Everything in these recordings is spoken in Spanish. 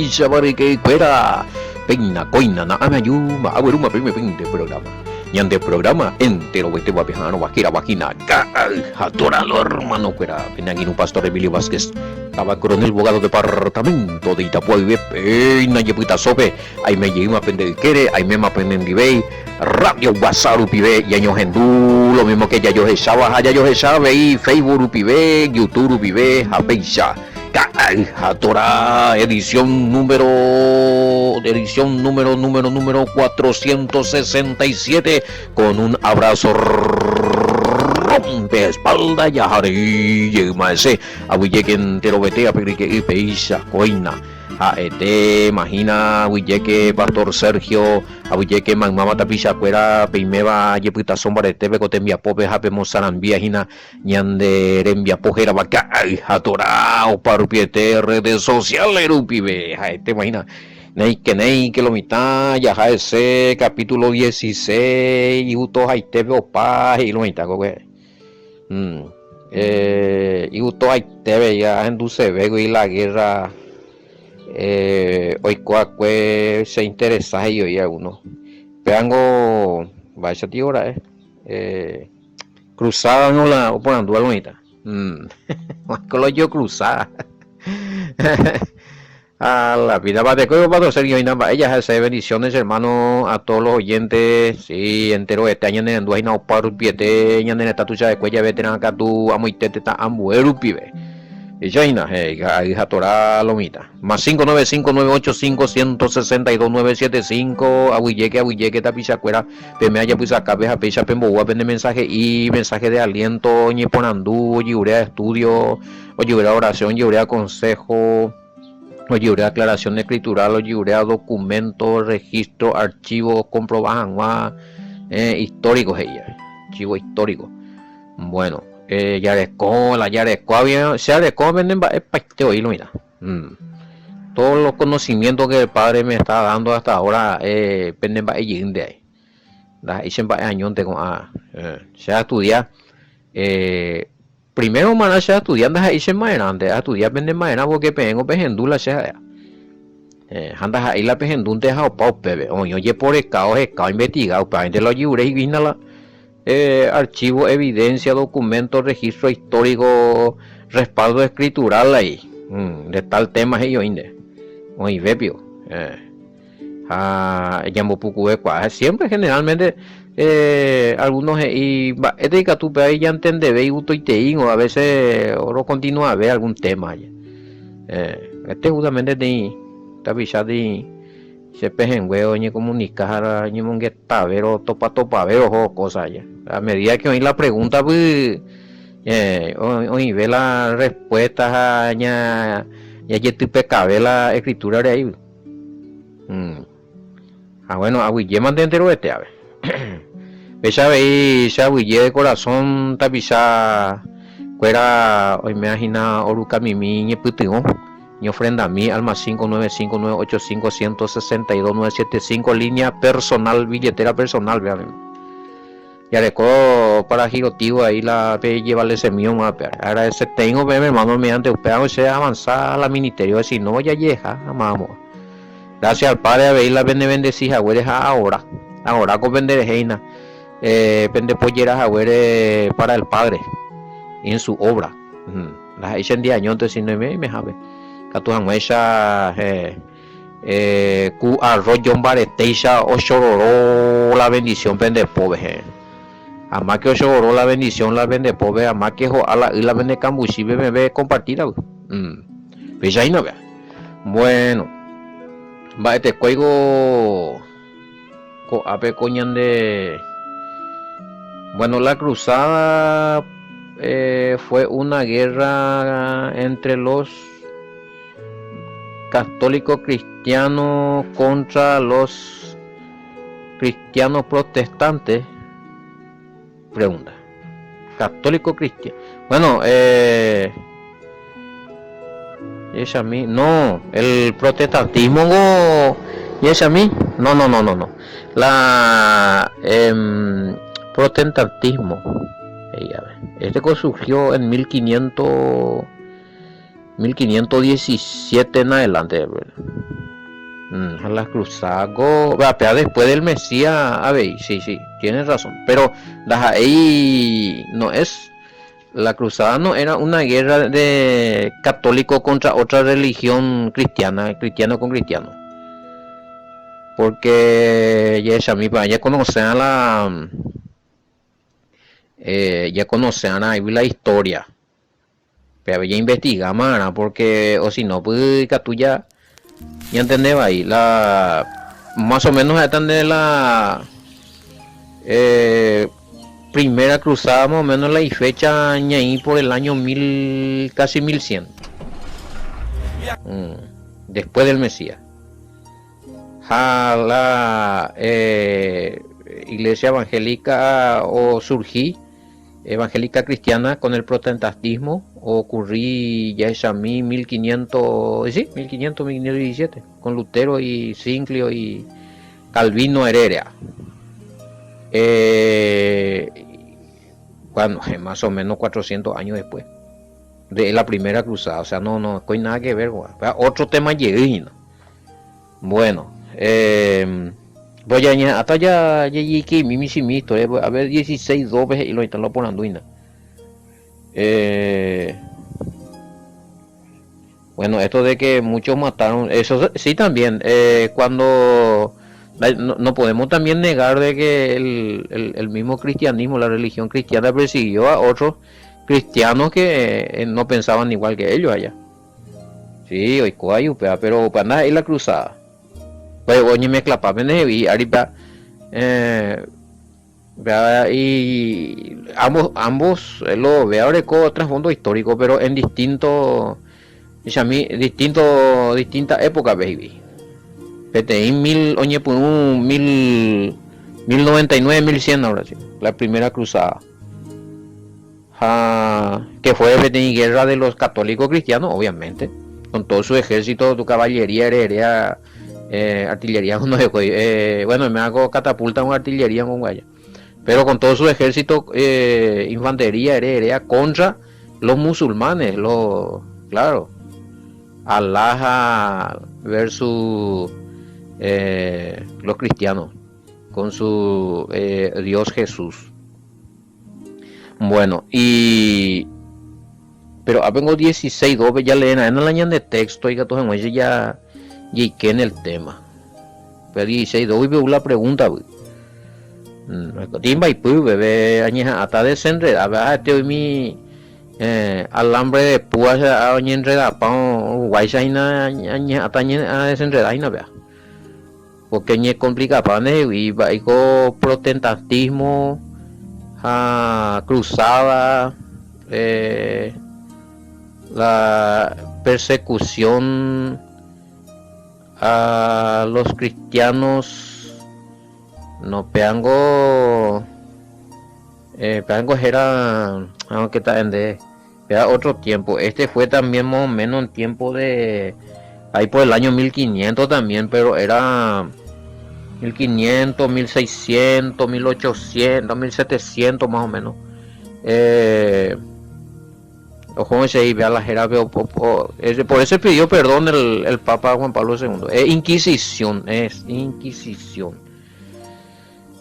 Shabarike Cuera, Peina, Coina, na Amayuma, Aburuma, primer de programa. Yan de programa entero, te va viajando, vaquera, vagina, atoralo, hermano Cuera, Penagino Pastor Emilio Vázquez, estaba coronel abogado departamento de Itapuá y Peina, Yepuita Sope, ahí me llevo a Pendequere, ahí me mapen Vive, Radio WhatsApp Upibe, y años Hendú, lo mismo que ya yo echaba, y Facebook Upibe, YouTube Upibe, Japeisha. Atora, edición número 467, con un abrazo rompe espalda ya hari maese abuye entero vete a pedir que peisa coina imagina abuye que Pastor Sergio abuye que mamá tapisa cuera peimeba yeputa sombra de tebe cotembia pope hape mozarambia hina ñande rembia pojera vaca atora o parpiete redes sociales rupibe imagina Nei que lo mitad ya ese capítulo 16 y uto haitebe opa y lo mitad coge y uto haitebe ya en dulce vego y la guerra hoy cuaque se interesa yo ya uno peango vaya tío hora cruzada no la oponando a lo mitad con lo yo cruzada a la vida va de cuello para ser yo y nada ellas hace bendiciones hermano a todos los oyentes sí entero este año en dos años para piete año en esta tuya de cuella veterana acá tú amo y te está amuero pibe y Jaina hija Torah lomita más 595985162 abuye que tapisa cuera me haya pues acá veja pecha pemboa vende mensaje y mensaje de aliento ni ponandú yurea estudio o yurea oración yurea consejo o yurea aclaración escritural o yurea documento registro archivo comprobajan históricos ella archivo histórico bueno yareco había se areco venden pasteo y lo mira todos los conocimientos que el padre me está dando hasta ahora venden va y de ahí la dicen va años de se estudiar primero mana se estudiando ahí se maerante a estudiar venden maera porque pengo pegendula se anda ahí la pegendunte ha pau bebé oye por el caos investigado para gente lo yure y vina la archivo, evidencia, documento, registro histórico, respaldo escritural ahí de tal tema ellos inde hoy vepio llamo poco siempre generalmente algunos y este que tú ahí ya entendés ve y te o a veces oro continúa a ver algún tema este justamente de esta de se pejen huevo ni comunicar ni mongueta pero topa ver o cosas ya a medida que oí la pregunta pues hoy ve la respuesta ya te pecabe la escritura de ahí bueno abuye mantentero este a ver esa vez abuye de corazón tapisa fuera hoy me imagina oruca mimi ni putio mi ofrenda a mí al más 595985162 línea personal billetera personal vean ya recuerdo para girotivo ahí la llevarle ese mío ahora ese tengo mi hermano mediante usted se avanzar la ministerio si no ya llega amamos gracias al padre a ver la bendecida ahora con vender heina vende polleras a para el padre en su obra las hicieron de año entonces si no me sabe Katuhan esa ku arroyo bareteisha o chororó la bendición vende pobre ama que o chororó la bendición la vende pobre ama que la vende cambuchi me ve compartida pues ahí no vea bueno va este cuego ape coñan de bueno la cruzada fue una guerra entre los católicos cristianos contra los cristianos protestantes. Pregunta. Católico cristiano. Bueno, es a mí. No, el protestantismo. ¿Y es a mí? No. La protestantismo. Este surgió en 1500. 1517 en adelante. Las cruzadas, pero después del Mesías, a ver, sí, tienes razón, pero ahí no es, la cruzada no era una guerra de católico contra otra religión cristiana, cristiano con cristiano, porque ya conocían ya conocían ahí la historia, pero ya investigamos, porque o si no, pues tuya ya entendés ahí, más o menos están de la primera cruzada, más o menos la fecha ahí por el año 1000, casi 1100, después del Mesías. A la iglesia evangélica o surgí evangélica cristiana con el protestantismo ocurrí ya es a mí 1500, sí, 1517 con Lutero y Zwinglio y Calvino Herrera, cuando más o menos 400 años después de la primera cruzada, o sea, no hay nada que ver, otro tema llegué, ¿no? Bueno, voy a hasta ya que mi misimito, a ver 16 veces y lo instaló por Anduina. Bueno, esto de que muchos mataron, eso sí también, cuando no podemos también negar de que el mismo cristianismo, la religión cristiana persiguió a otros cristianos que no pensaban igual que ellos allá. Sí, hoy pero para nada es la cruzada. Pues oye me clapaban y ahorita y ambos lo veo ahora con trasfondo histórico, pero en distintas épocas, baby. PTI 1099, 1100 ahora sí, la primera cruzada. Que fue PTI guerra de los católicos cristianos, obviamente, con todo su ejército, tu caballería, heredera, artillería, bueno, me hago catapulta con artillería con guaya, pero con todo su ejército, infantería aérea contra los musulmanes, claro, Allah versus los cristianos con su Dios Jesús. Bueno, pero apenas 16 ya leen en el año de texto y gatos en ya que en el tema, pero 16 y veo la pregunta, timba y pu bebé añeja hasta desenredada hoy mi alambre de púas a enredada pa guaysaina añeja hasta desenredada y no vea, porque es complicado y va con protestantismo, cruzada, la persecución a los cristianos, no peango era aunque está era otro tiempo. Este fue también más o menos en tiempo de ahí por el año 1500 también, pero era 1500, 1600, 1800, 1700 más o menos. Ojo, ese y vea la jera, por eso pidió perdón el Papa Juan Pablo II. Es Inquisición.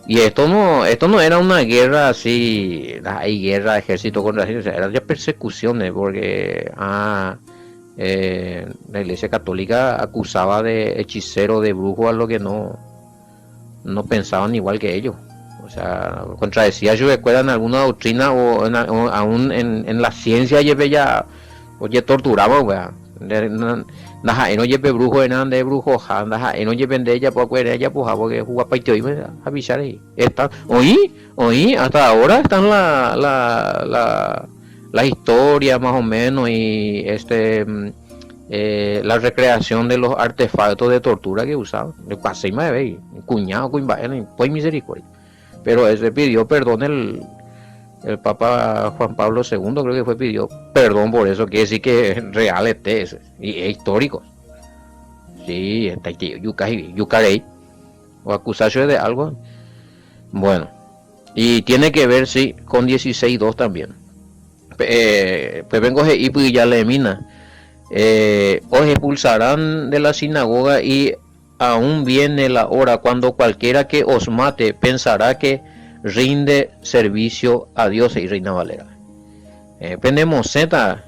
Y esto no era una guerra así, hay guerra de ejército contra ejército, o sea, eran ya persecuciones, porque la Iglesia Católica acusaba de hechicero, de brujo, a lo que no pensaban igual que ellos. O sea, contradecía yo recuerdan alguna doctrina o aún en la ciencia ya oye torturaba, naja no lleve brujo eran de brujo naja no lleven de ella porque ella porque jugaba paito y me avisar ahí está oí hasta ahora están la historia más o menos y la recreación de los artefactos de tortura que usaban de casi más de cuñado pues misericordia, pero ese pidió perdón el Papa Juan Pablo II, creo que pidió perdón por eso, quiere decir que es real y es histórico. Sí, está yucarei o acusarse de algo. Bueno, y tiene que ver, sí, con 16.2 también. Pues vengo y ya le mina. Os expulsarán de la sinagoga y aún viene la hora cuando cualquiera que os mate pensará que rinde servicio a Dios. Y Reina Valera. Pendemos zeta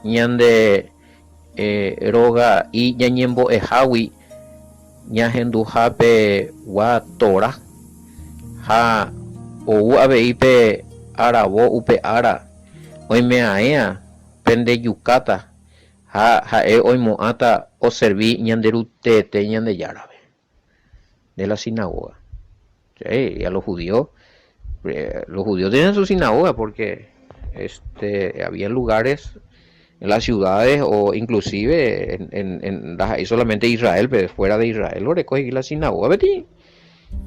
ñande roga y ñañembo ejawi ñajendu jape wa tora ha o aveipe arabo upe ara oime aea pende yukata ha oimo ata o serví ñanderute te ñande yarabe de la sinagoga. Sí, y a los judíos tienen su sinagoga porque había lugares en las ciudades o inclusive ahí solamente Israel, pero fuera de Israel lo recoge la sinagoga, ¿ves?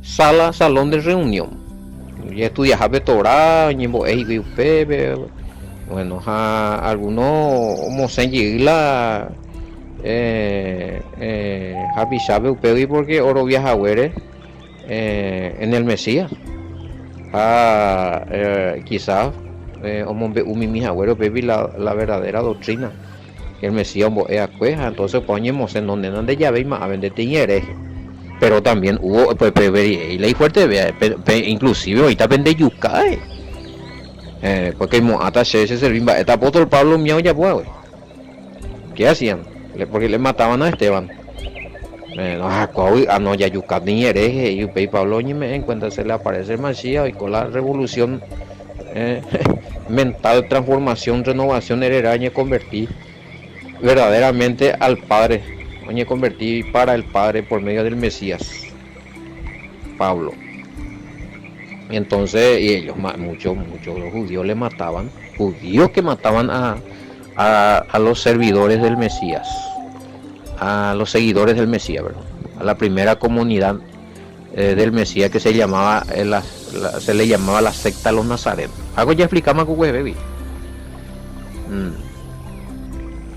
Salón de reunión. Y estudias a Torah, bueno, algunos como la Happy Shabe Upewi porque oro viaja en el Mesías. Quizás la verdadera doctrina que el Mesías es cueja, entonces ponemos en donde no de llave y más a vender hereje. Pero también hubo y ley fuerte, inclusive ahorita vende yucae. Porque hasta se servían esta apóstol Pablo miau ya pues, ¿qué hacían? Porque le mataban a Esteban. No, ya yucat ni hereje y Pablo ni me encuentra, se le aparece el Mesías y con la revolución mental, transformación, renovación heredera, convertí verdaderamente al Padre, convertí para el Padre por medio del Mesías Pablo. Entonces, y ellos, muchos los judíos le mataban, judíos que mataban a los servidores del Mesías, a los seguidores del Mesías, ¿verdad? A la primera comunidad del Mesías que se llamaba se le llamaba la secta de los nazarenos. Algo ya explicamos con baby.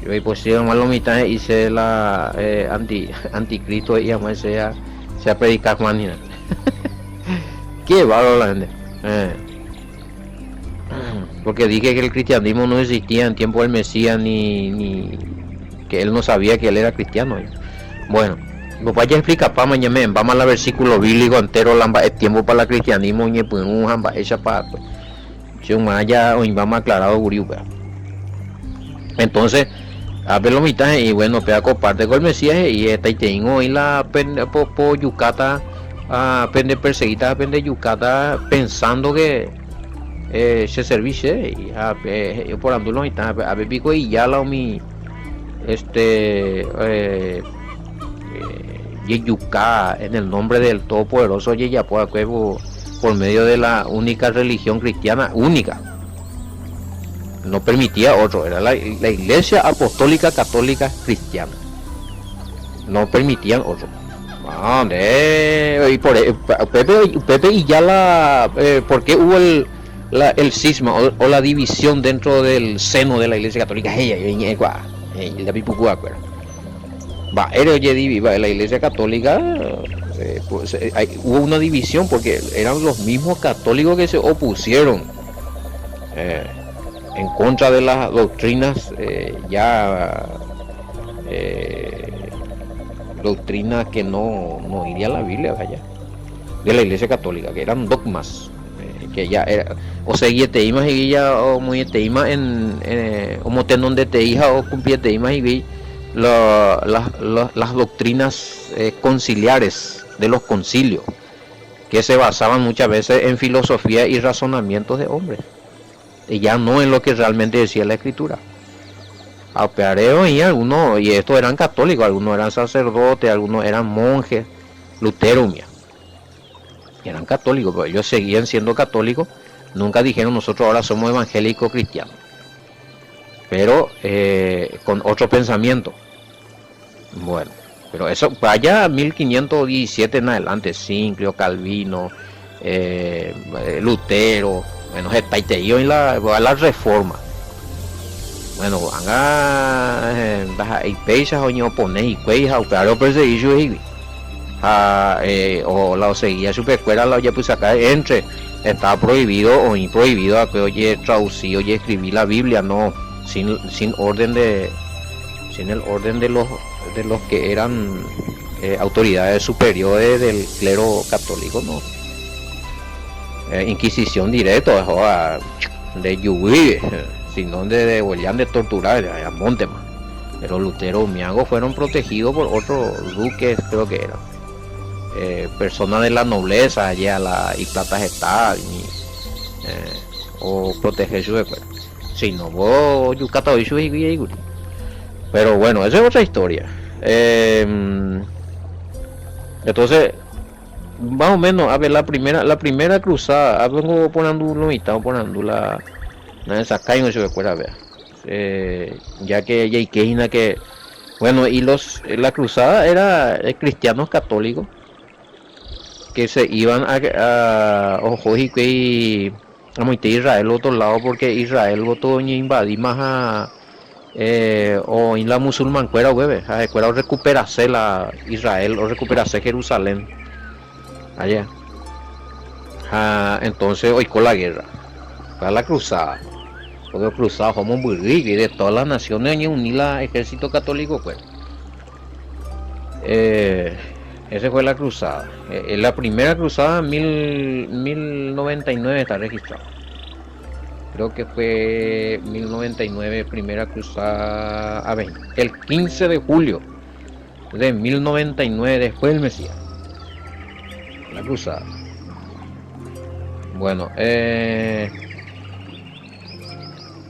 Yo pues si más lo mitad hice la anticristo y además sea predicar manina. Qué bárbaro la gente. Porque dije que el cristianismo no existía en tiempo del Mesías ni que él no sabía que él era cristiano. Bueno, pues vaya a explicar para mañana, vamos al versículo bíblico entero, es tiempo para el cristianismo y pues un jamba hecha para si un maya o vamos aclarado guriupa. Entonces, a ver lo mitad y bueno, pega comparte con el Mesías y esta y tengo y la po yucata pende perseguida pende yucata pensando que se service y yo por andulo y está a ver pico y ya la mi Yeyuká en el nombre del Todopoderoso Yeyapoa por medio de la única religión cristiana única, no permitía otro, era la Iglesia Apostólica Católica Cristiana, no permitían otro. Y por Pepe y ya ¿por qué hubo el cisma o la división dentro del seno de la Iglesia Católica? La Iglesia Católica hubo una división porque eran los mismos católicos que se opusieron en contra de las doctrinas doctrinas que no iría a la Biblia de la Iglesia Católica, que eran dogmas que ya era o seguía teimas y ya o muy teimas o motenon de teija o cumplía teimas y vi las doctrinas conciliares de los concilios, que se basaban muchas veces en filosofía y razonamientos de hombres, y ya no en lo que realmente decía la Escritura. Apeareo y algunos, y estos eran católicos, algunos eran sacerdotes, algunos eran monjes, Lutero, eran católicos, pero ellos seguían siendo católicos, nunca dijeron nosotros ahora somos evangélicos cristianos, pero con otro pensamiento. Bueno, pero eso vaya 1517 en adelante, Sinclio, Calvino, Lutero, bueno, yo en la reforma. Bueno, haga las peisas o no poner y cuelga o claro perseguir y o la seguía supercuera la ya pues acá entre está prohibido o improhibido a que oye traducir oye escribir la Biblia no sin orden sin el orden de los que eran autoridades superiores del clero católico, no. Inquisición directo, de Yugui, sino de Huellán de torturar, a Monteman. Pero Lutero y Miago fueron protegidos por otros duques, creo que eran. Personas de la nobleza, allá y plata gestal, o proteger su escuela. Si no, vos, Yucatán, pero bueno, esa es otra historia. Entonces, más o menos, a ver, la primera cruzada, vengo poniendo la esa calle no se recuerda, ver. Ya que ya que bueno, y la cruzada era cristianos católicos que se iban a Israel otro lado, porque Israel votó en invadir más o en la musulmán cuera hueve, recuperarse la Israel o recuperarse Jerusalén allá. Entonces hoy con la guerra, con la cruzada, porque cruzada como y de todas las naciones y unir el ejército católico pues. Esa fue la cruzada. La primera cruzada 1099 está registrado. Creo que fue 1099 primera cruzada. A ver, el 15 de julio de 1099 después del Mesías. La cruzada. Bueno,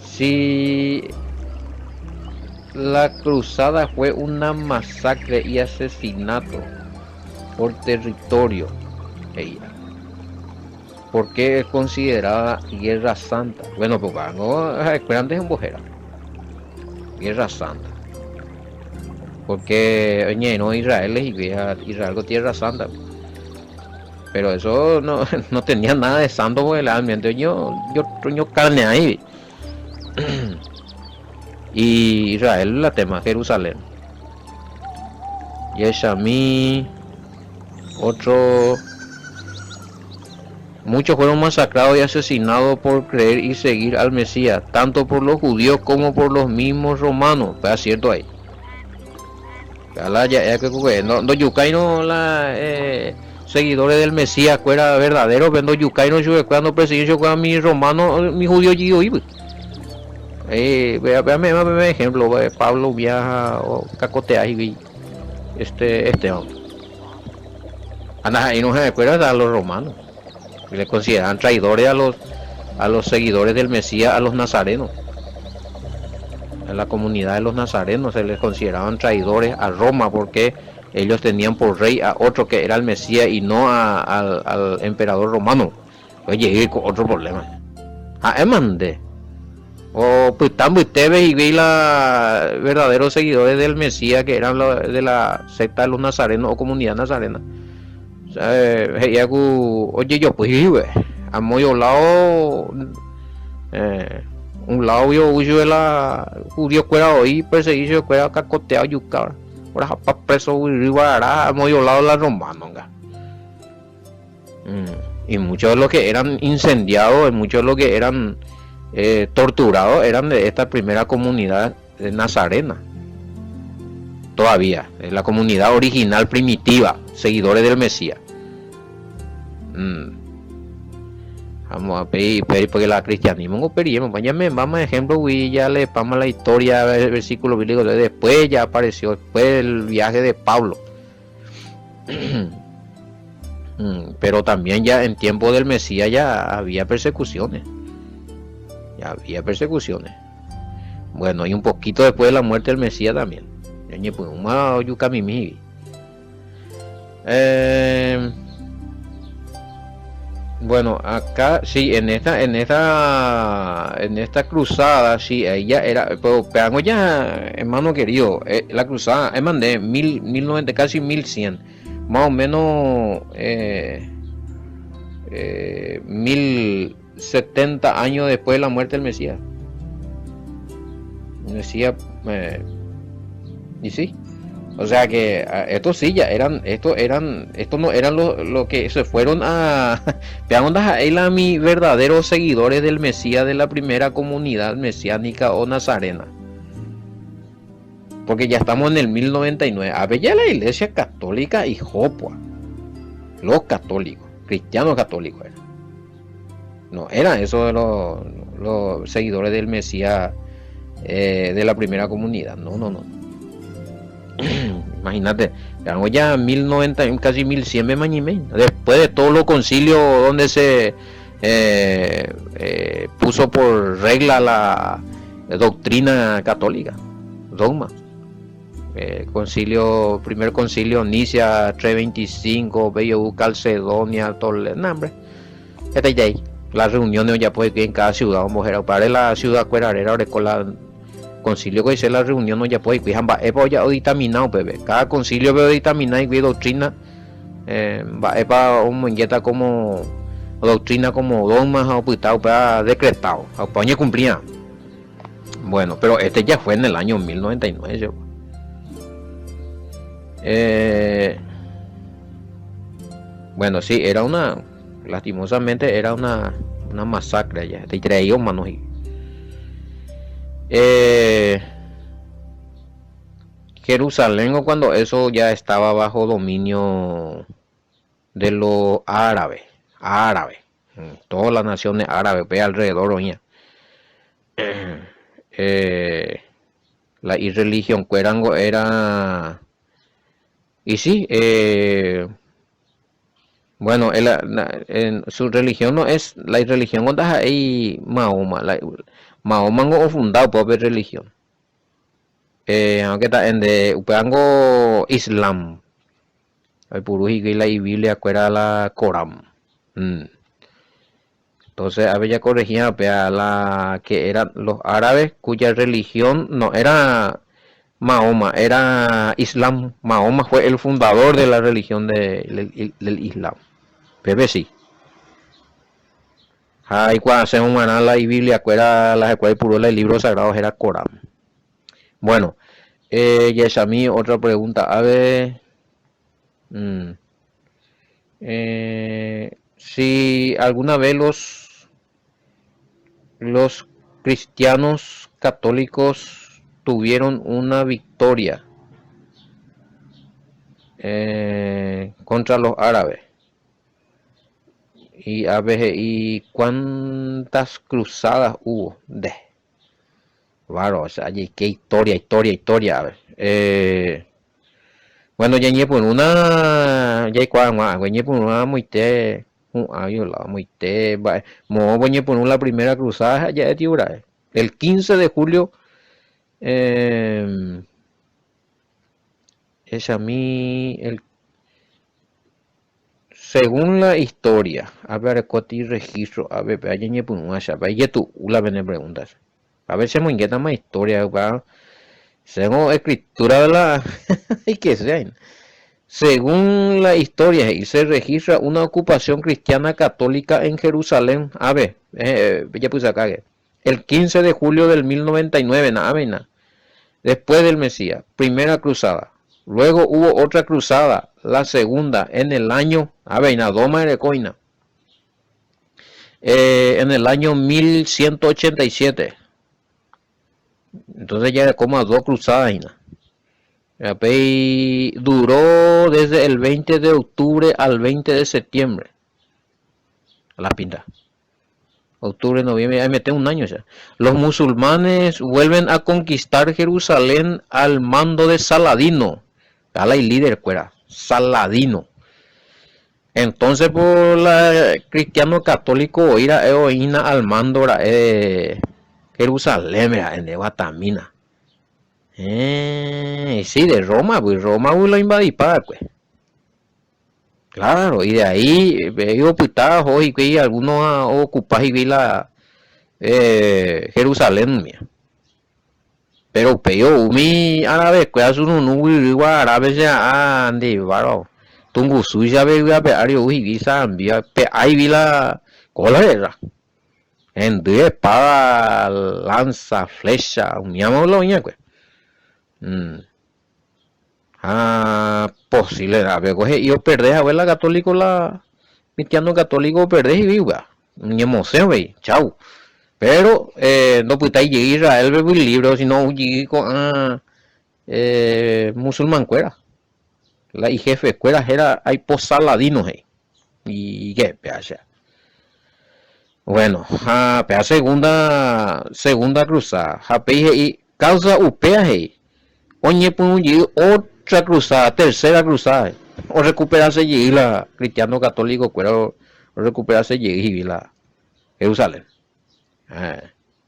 si la cruzada fue una masacre y asesinato por territorio, ¿por qué es considerada guerra santa? Bueno, pues vamos a esperantes en Bojera. Guerra santa. Porque no Israel es Israel con tierra santa. Pero eso no tenía nada de santo porque realmente yo carne ahí. Y Israel la tema Jerusalén. Yeshamí, otro. Muchos fueron masacrados y asesinados por creer y seguir al Mesías, tanto por los judíos como por los mismos romanos. Pues cierto ahí. No yucay no la seguidores del Mesías fuera verdadero, vendo yucay no yo cuando persiguen yo con mi romano, mi judío yo veame ejemplo, Pablo viaja o cacotea y anda y no se recuerda a los romanos, que le consideran traidores a los seguidores del Mesías, a los nazarenos. En la comunidad de los nazarenos se les consideraban traidores a Roma porque ellos tenían por rey a otro que era el Mesías y no al emperador romano. Oye, con otro problema. Emande. O pues ustedes y vi la verdaderos seguidores del Mesías que eran de la secta de los nazarenos o comunidad nazarena. Oye, yo pues a muy lado un lado yo de la judío fuera hoy perseguido fuera cacoteado yuca ahora para preso ribará muy lado la romana. Y muchos de los que eran incendiados, muchos de los que eran torturados eran de esta primera comunidad nazarena. Todavía, es la comunidad original primitiva, seguidores del Mesías. Vamos a pedir porque la cristianismo no pedimos, vamos a ejemplo y ya le pama la historia el versículo bíblico después ya apareció después del viaje de Pablo. Pero también ya en tiempo del Mesías ya había persecuciones. Bueno, y un poquito después de la muerte del Mesías también. Bueno, acá sí, en esta cruzada, sí, ella era, pero veamos ya, hermano querido, la cruzada, mandé 1090, casi 1100, más o menos 1070 años después de la muerte del Mesías. Y sí. O sea que estos sí ya estos no eran lo que se fueron a vean a mis verdaderos seguidores del Mesías de la primera comunidad mesiánica o nazarena. porque ya estamos en el 1099. A ver, ya la iglesia católica y Jopua, los católicos, cristianos católicos eran. No, eran eso de los seguidores del Mesías de la primera comunidad. No. Imagínate, estamos ya 1090, casi 1100 de Mañimé. Después de todos los concilios donde se puso por regla la doctrina católica, dogma. Primer concilio Nicea 325, Bello Calcedonia, Toledo, este ya ahí. Las reuniones ya puede que en cada ciudad, mujer, para la ciudad cuerarera, ahora con la concilio que hice la reunión no ya puede que jamba ya dictaminado, bebé. Cada concilio veo dictaminar y doctrina, va para un monjeta como doctrina como dogmas o para decretado, o para cumplía. Bueno, pero este ya fue en el año 1099. Yo. Bueno, sí, era lastimosamente era una masacre ya, te traía manos y Jerusalén, o cuando eso ya estaba bajo dominio de los árabes, todas las naciones árabes alrededor oña. La irreligión cuerango era y sí, bueno, en su religión no es la religión donde hay Mahoma, Mahoma no fundado por religión. Aunque está en de upango Islam, el puruji y la Biblia cuera la Corán. Entonces había corregía a la que eran los árabes cuya religión no era Mahoma, era Islam. Mahoma fue el fundador de la religión del Islam. Pepe sí. Hay cuando se la Biblia cuera la escuela puro el libro sagrado era Corán. Bueno, Yesami, otra pregunta. A ver, si alguna vez los cristianos católicos tuvieron una victoria contra los árabes. Y cuántas cruzadas hubo de o sea, qué historia. A ver. Bueno, ya por una por una muy por la primera cruzada ya de Tiura. El 15 de julio es a mí según la historia, a ver, cuati registro, a ver, allá por una chapa, y tú la ven preguntas. A ver si me inquieta más historia, para según escritura de la y que sean. Según la historia, y se registra una ocupación cristiana católica en Jerusalén. A ver, ya puse acá. El 15 de julio del 1099, nada. Después del Mesías, primera cruzada. Luego hubo otra cruzada, la segunda, en el año, Doma de Coina. En el año 1187. Entonces ya como a 2 cruzadas. Duró desde el 20 de octubre al 20 de septiembre. La pinta. Octubre, noviembre, ahí mete un año ya. Los musulmanes vuelven a conquistar Jerusalén al mando de Saladino. Ala y líder cuera, Saladino. Entonces por la cristiano católico ir a Eoína al mando Jerusalén en Guatamina. Sí, de Roma, pues Roma lo invadí para pues. Claro, y de ahí veo putadas hoy que algunos ocupas y vi la Jerusalén mía. Pero peor, mi árabe, que hace uno árabe ya ande, baro. Tungu suya ve a peario y visa envía, ahí vi la cola en de espada, lanza, flecha, un llamo lo ña pues. Posible, a ver, coge, yo perdés a ver la católico, la cristiano católico perdés y viva. Ni museo, ve, chau. Pero no puede llegar a Israel ver el libro, sino llegué con musulmán cuera. La y jefe cuera era hay posaladinos ahí. Y qué peacha. Bueno, pea segunda cruzada. Peje y causa upea ahí. Oye, pues otra cruzada, tercera cruzada. O recuperarse y la cristiano católico cuera o recuperarse y la Jerusalén.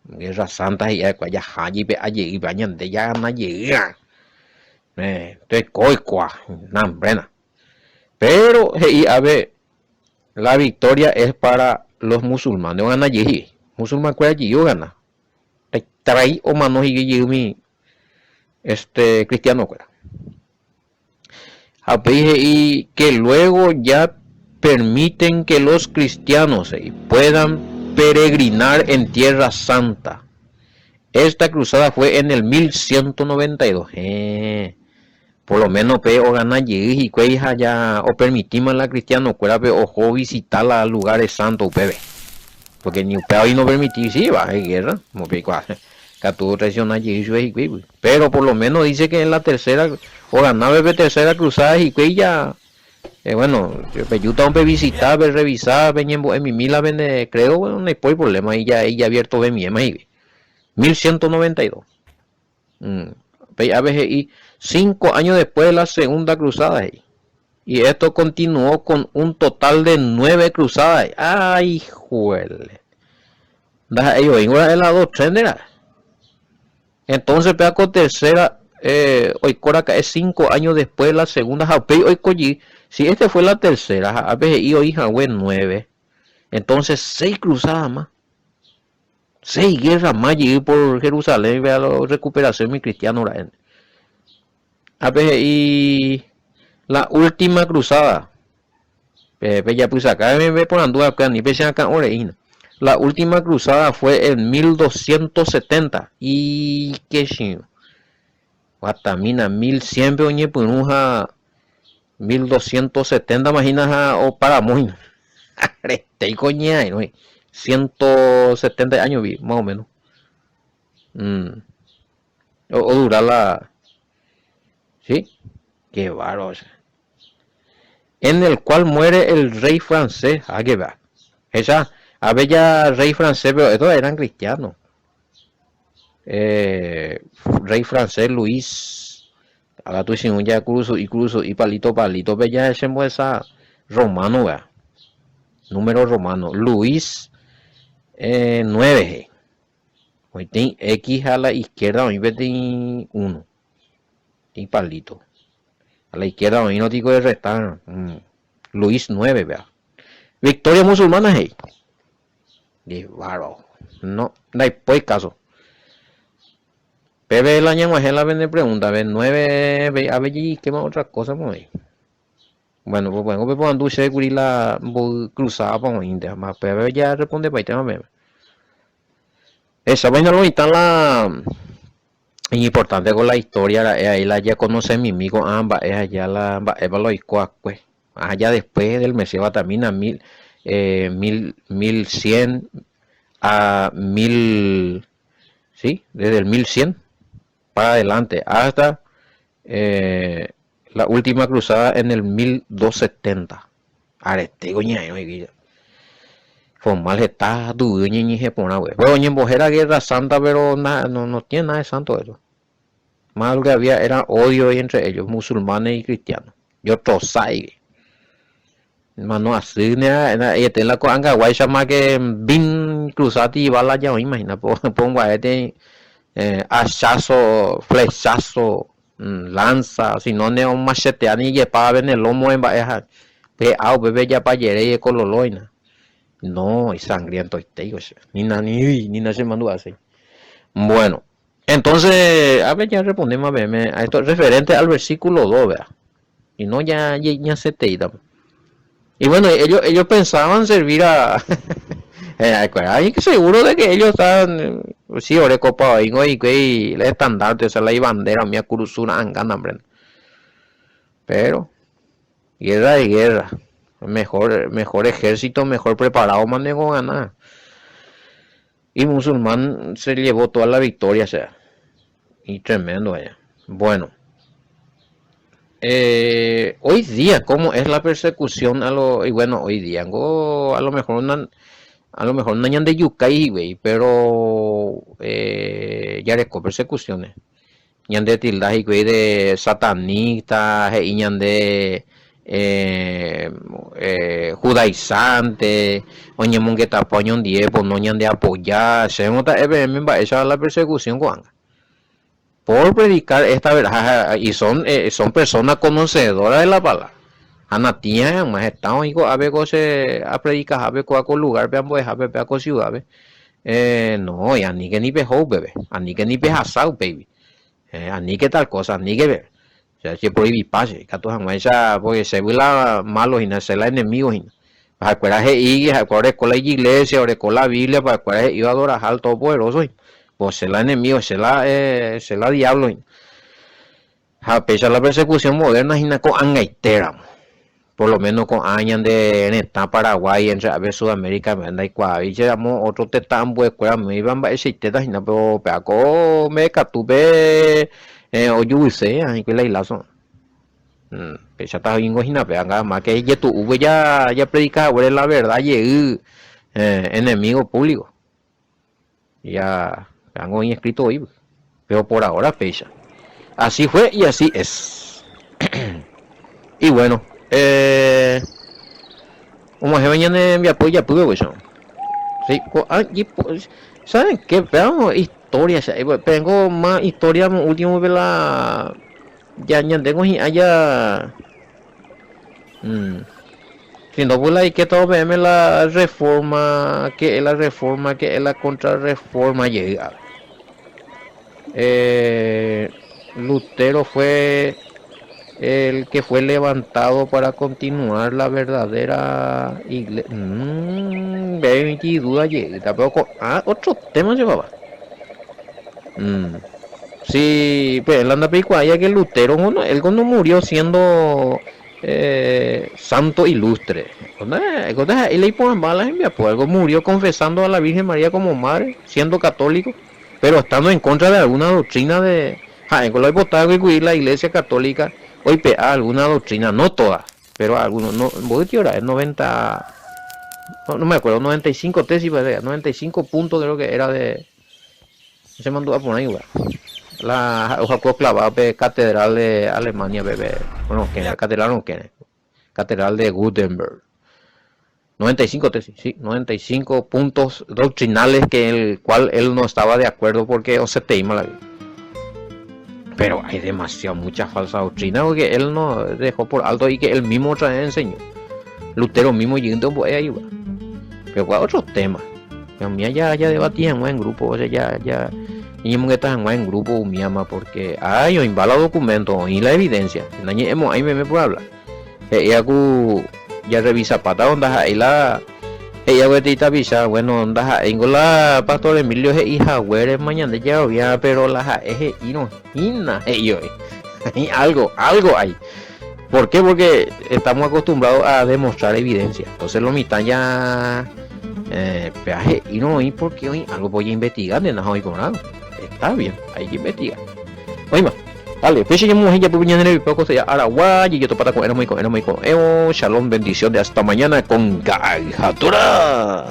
Guerra santa y ya haji pe allí bañan de ya na llega. Entonces coicua, nambrena. Pero y a ver, la victoria es para los musulmanes. Gana allí. Musulmán cuera allí yo gana. Traí o manos y mi cristiano cuera. Y que luego ya permiten que los cristianos puedan peregrinar en Tierra Santa. Esta cruzada fue en el 1192. Por lo menos o gana y ya o permitimos a la cristiano cuera ojo visitar los lugares santos porque ni hoy no permití si va hay guerra como tuvo traición allí pero por lo menos dice que en la tercera o ganaba tercera cruzada y ya bueno yo tengo que visitar revisar en mi mila creo bueno no hay problema y ya abierto de mi 1192 a veces y 5 años después de la segunda cruzada y esto continuó con un total de 9 cruzadas. Ay, juele. Ellos en la doctrina. Entonces, con tercera, hoy Coraca es 5 años después de la segunda. Hoy Coyi, si este fue la tercera, a veces y hoy Hawái 9. Entonces, 6 cruzadas más. 6 guerras más llegué por Jerusalén, vea la recuperación mi cristiano. A veces y la última cruzada. Ya pues acá me ve por anduva acá ni pese acá oreína. La última cruzada fue en 1270 y qué chido. Guatamina 1100 oñe punuja 1270 imaginas o para muy. Te coña, no 170 años vi, más o menos. O dura la ¿sí? Qué bárbaro. En el cual muere el rey francés. Que va. Esa, a ver ya rey francés, pero estos eran cristianos. Rey francés Luis. Ahora tú sin un ya cruzo y palito, pero ya ese esa romano, va. Número romano. Luis 9. Hoy tiene X a la izquierda, hoy tiene 1. Y palito. A la izquierda hoy no digo de restar. Luis 9, vea. Victoria musulmana, hey. De baro. No hay pues caso. Pepe el año más la vende pregunta, a ver 9, a ver qué más otra cosa pues. Bueno, pues bueno, pues cuando se cubrir la cruzada por India, más Pepe ya responde para tema bebé. Esa vaina lo está la importante con la historia, ahí la ya conoce mi amigo ambas, es allá la Eva lo pues. Allá después del Mesías Batamina 1100 a 1000, sí, desde el 1100 para adelante hasta la última cruzada en el 1270. Arete goña no formal está duñe ni se pone güey. Bueno, en Bojera guerra santa, pero no tiene nada de santo eso. Más lo que había era odio entre ellos, musulmanes y cristianos. Yo tosai. Mano así y te la coanga guay chama que bin cruzati y bala ya imagina pongo a este hachazo, flechazo, lanza, si no ne un machete ani ye para ver el lomo en baeja pe au bebé ya pa yere y cololoina. No, y sangriento este ni na se mandó así. Bueno, entonces a ver ya respondemos a esto referente al versículo 2, vea. Y no ya se te ida. Y bueno, ellos pensaban servir a hay que seguro de que ellos estaban sí, ore copa y el estandarte, o sea, la bandera mía curusuna angana, pero guerra de guerra, mejor ejército, mejor preparado, más nego ganar. Y musulmán se llevó toda la victoria, o sea, y tremendo allá. Bueno, hoy día, ¿cómo es la persecución a lo, y bueno, hoy día, a lo mejor no de yucay, güey, pero ya de persecuciones. Ñande tildaje güey de satanista, ñande judaizante, oñe mongueta poñon diepo, no ñande apoyar, se nota esa es la persecución guanga. Por predicar esta verdad, y son personas conocedoras de la palabra. Anatia, más estamos hijo, a ver se a predicar, a ver cuál lugar, vean pues, a ver cuál ciudad, no, ya ni que ni pejo, bebé, a ni que ni pejasau, baby. Ni que tal cosa, ni que ver. O sea, si prohibí pase, que tú esa, porque se ve la malos y no se la enemigos. Para acuerdas y acuerdas con la iglesia, o con la Biblia, para acuerdas iba a adorar al Todopoderoso. Pues se la enemigo, se la diablo. A pesar de la persecución moderna, y con angaitera. Por lo menos con años de en esta Paraguay, entre a ver Sudamérica, me anda y cual, y llegamos otro tetambo de escuela, me iban a ese teta, y no, pero peaco me catupe, o yo sé, ahí que la hilazo. Pesa está bien gojina, pega más que ya tu ya predica, güey, la verdad, y enemigo público. Ya, tengo escrito hoy, pero por ahora pesa. Así fue y así es. Y bueno, como se venían en mi apoyo, ya pude, eso. Sí, pues, ¿saben qué? Veamos historias, tengo más historias, último de la, ya tengo allá, si no pues y que todo veme la reforma, que es la reforma, que es la contrarreforma llega. Lutero fue el que fue levantado para continuar la verdadera iglesia. 22 ayer, tampoco. Otro tema llevaba. Sí, pues él anda allá que Lutero, él cuando murió siendo santo ilustre. Él le ponen balas en mi apoyo, murió confesando a la Virgen María como madre, siendo católico, pero estando en contra de alguna doctrina de. En lo que la iglesia católica hoy alguna doctrina, no todas, pero algunos, no, voy a es 90, no me acuerdo, 95 tesis, 95 puntos creo que era de, se mandó a poner igual. La hoja clavada de catedral de Alemania, bebé, bueno, que la catedral no quiere, catedral de Gutenberg. 95 tesis, sí, 95 puntos doctrinales que el cual él no estaba de acuerdo porque o se te ima la vida. Pero hay mucha falsa doctrina porque él no dejó por alto y que él mismo otra vez enseñó. Lutero mismo llegó pues ahí va. Pero con otros temas. Pero mía ya debatíamos en grupo, o sea, ya y que están en grupo mi ama porque yo imbala documentos y la evidencia. Hemos ahí me puede hablar. Ella ya revisa pata onda ahí la ella voy a avisar, bueno, onda en la pastor Emilio es hija, güey, mañana ya había, pero la es no hina, algo hay. ¿Por qué? Porque estamos acostumbrados a demostrar evidencia. Entonces lo mitad ya peaje y no y porque hoy algo voy a investigar de nada hoy con nada. Está bien, hay que investigar. Oye más. Vale, fecha ya mujer ya por en el poco se Araguay y yo te para con shalom, bendición de hasta mañana con Gajatura.